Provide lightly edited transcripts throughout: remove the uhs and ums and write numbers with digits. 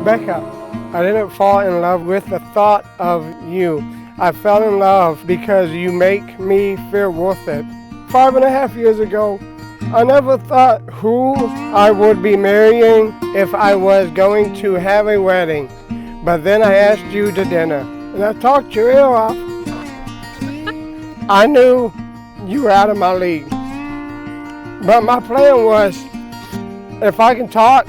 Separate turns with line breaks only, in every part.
Becca, I didn't fall in love with the thought of you. I fell in love because you make me feel worth it. 5.5 years ago, I never thought who I would be marrying if I was going to have a wedding. But then I asked you to dinner, and I talked your ear off. I knew you were out of my league. But my plan was, if I can talk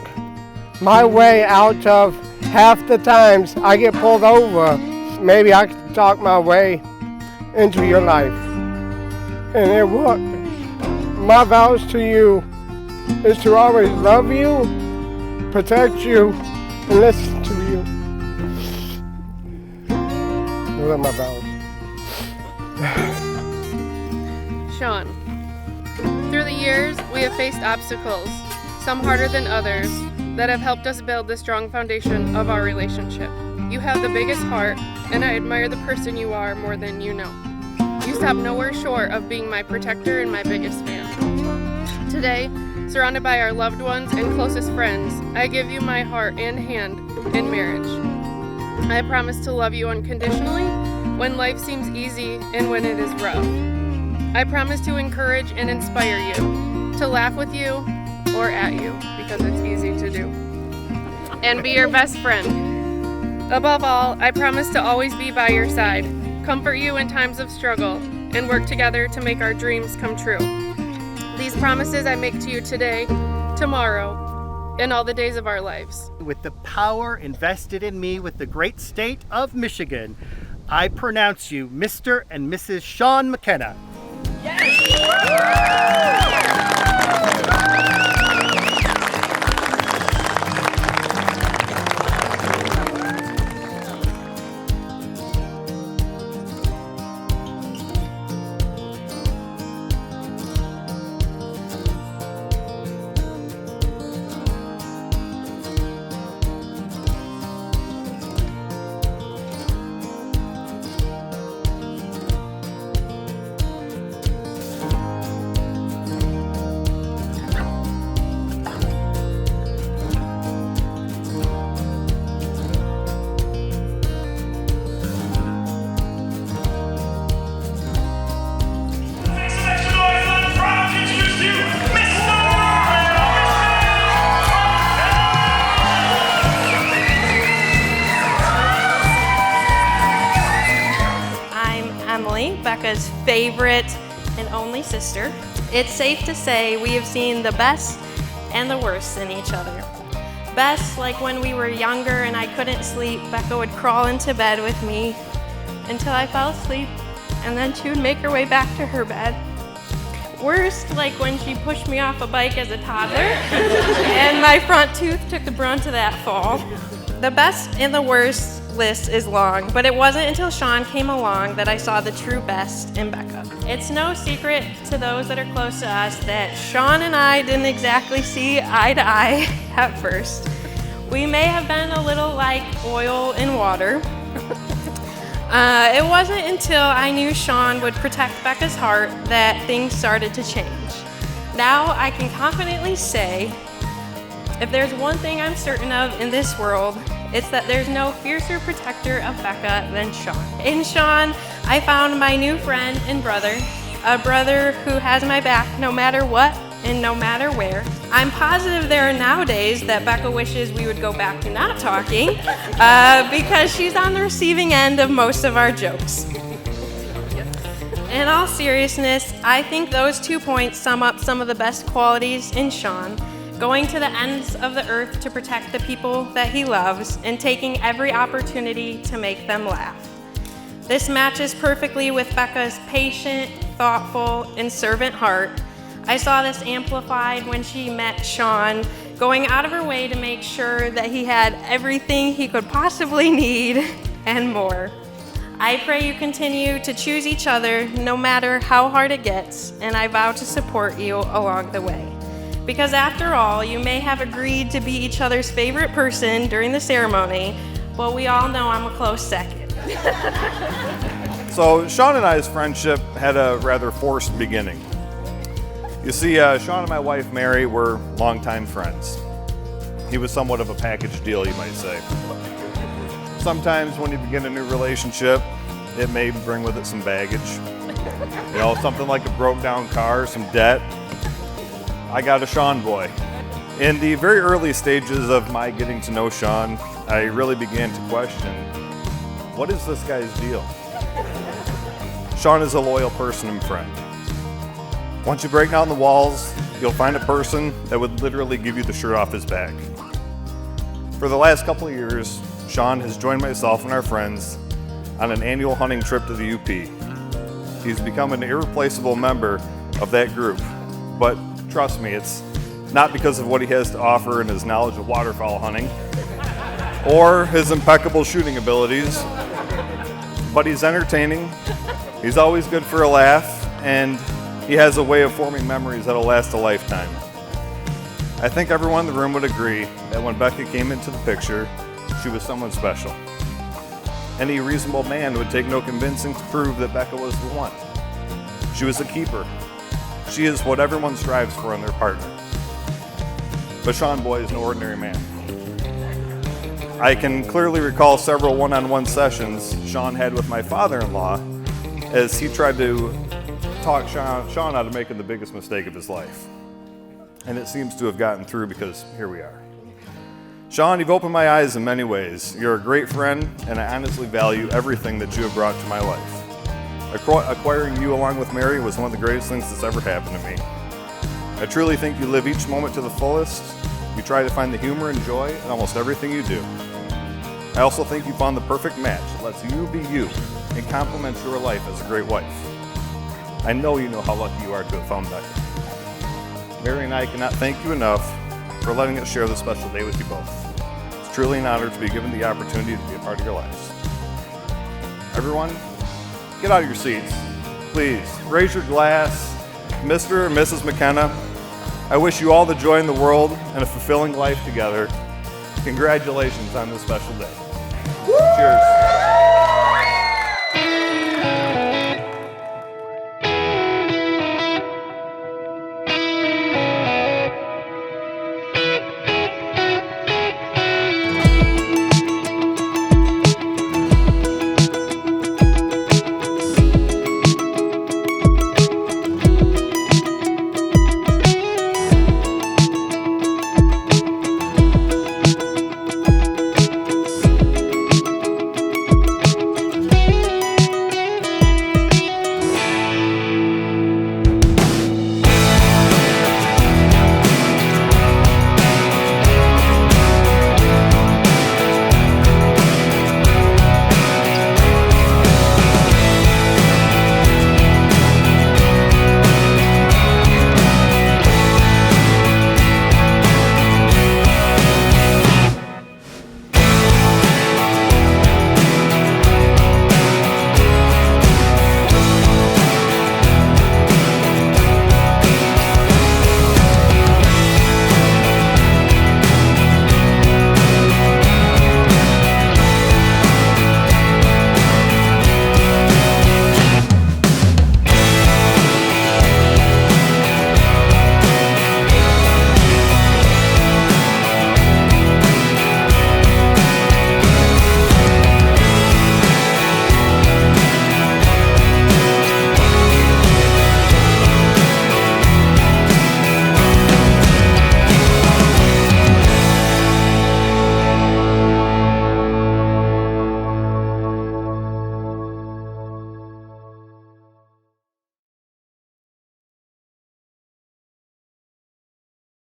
my way out of half the times I get pulled over, maybe I can talk my way into your life. And it worked. My vows to you is to always love you, protect you, and listen to you. Those are my vows.
Shawn, through the years, we have faced obstacles, some harder than others, that have helped us build the strong foundation of our relationship. You have the biggest heart, and I admire the person you are more than you know. You stop nowhere short of being my protector and my biggest fan. Today, surrounded by our loved ones and closest friends, I give you my heart and hand in marriage. I promise to love you unconditionally when life seems easy and when it is rough. I promise to encourage and inspire you, to laugh with you or at you, because it's easy to do, and be your best friend. Above all, I promise to always be by your side, comfort you in times of struggle, and work together to make our dreams come true. These promises I make to you today, tomorrow, and all the days of our lives.
With the power invested in me with the great state of Michigan, I pronounce you Mr. and Mrs. Shawn McKenna.
Becca's favorite and only sister. It's safe to say we have seen the best and the worst in each other. Best, like when we were younger and I couldn't sleep, Becca would crawl into bed with me until I fell asleep, and then she would make her way back to her bed. Worst, like when she pushed me off a bike as a toddler and my front tooth took the brunt of that fall. The best and the worst list is long, but it wasn't until Shawn came along that I saw the true best in Becca. It's no secret to those that are close to us that Shawn and I didn't exactly see eye to eye at first. We may have been a little like oil and water. It wasn't until I knew Shawn would protect Becca's heart that things started to change. Now I can confidently say, if there's one thing I'm certain of in this world, it's that there's no fiercer protector of Becca than Shawn. In Shawn, I found my new friend and brother, a brother who has my back no matter what and no matter where. I'm positive there are now days that Becca wishes we would go back to not talking because she's on the receiving end of most of our jokes. In all seriousness, I think those 2 points sum up some of the best qualities in Shawn. Going to the ends of the earth to protect the people that he loves and taking every opportunity to make them laugh. This matches perfectly with Becca's patient, thoughtful, and servant heart. I saw this amplified when she met Shawn, going out of her way to make sure that he had everything he could possibly need and more. I pray you continue to choose each other no matter how hard it gets, and I vow to support you along the way. Because after all, you may have agreed to be each other's favorite person during the ceremony, but we all know I'm a close second.
So Shawn and I's friendship had a rather forced beginning. You see, Shawn and my wife Mary were longtime friends. he was somewhat of a package deal, you might say. Sometimes when you begin a new relationship, it may bring with it some baggage. You know, something like a broke down car, some debt. I got a Shawn boy. In the very early stages of my getting to know Shawn, I really began to question, what is this guy's deal? Shawn is a loyal person and friend. Once you break down the walls, you'll find a person that would literally give you the shirt off his back. For the last couple of years, Shawn has joined myself and our friends on an annual hunting trip to the UP. He's become an irreplaceable member of that group, but trust me, it's not because of what he has to offer and his knowledge of waterfowl hunting or his impeccable shooting abilities, but he's entertaining, he's always good for a laugh, and he has a way of forming memories that'll last a lifetime. I think everyone in the room would agree that when Becca came into the picture, she was someone special. Any reasonable man would take no convincing to prove that Becca was the one. She was a keeper. She is what everyone strives for in their partner. But Shawn boy is no ordinary man. I can clearly recall several one-on-one sessions Shawn had with my father-in-law as he tried to talk Shawn out of making the biggest mistake of his life. And it seems to have gotten through because here we are. Shawn, you've opened my eyes in many ways. You're a great friend, and I honestly value everything that you have brought to my life. Acquiring you along with Mary was one of the greatest things that's ever happened to me. I truly think you live each moment to the fullest. You try to find the humor and joy in almost everything you do. I also think you found the perfect match that lets you be you and complements your life as a great wife. I know you know how lucky you are to have found Becca. Mary and I cannot thank you enough for letting us share this special day with you both. It's truly an honor to be given the opportunity to be a part of your lives. Everyone, get out of your seats. Please, raise your glass. Mr. and Mrs. McKenna, I wish you all the joy in the world and a fulfilling life together. Congratulations on this special day. Cheers.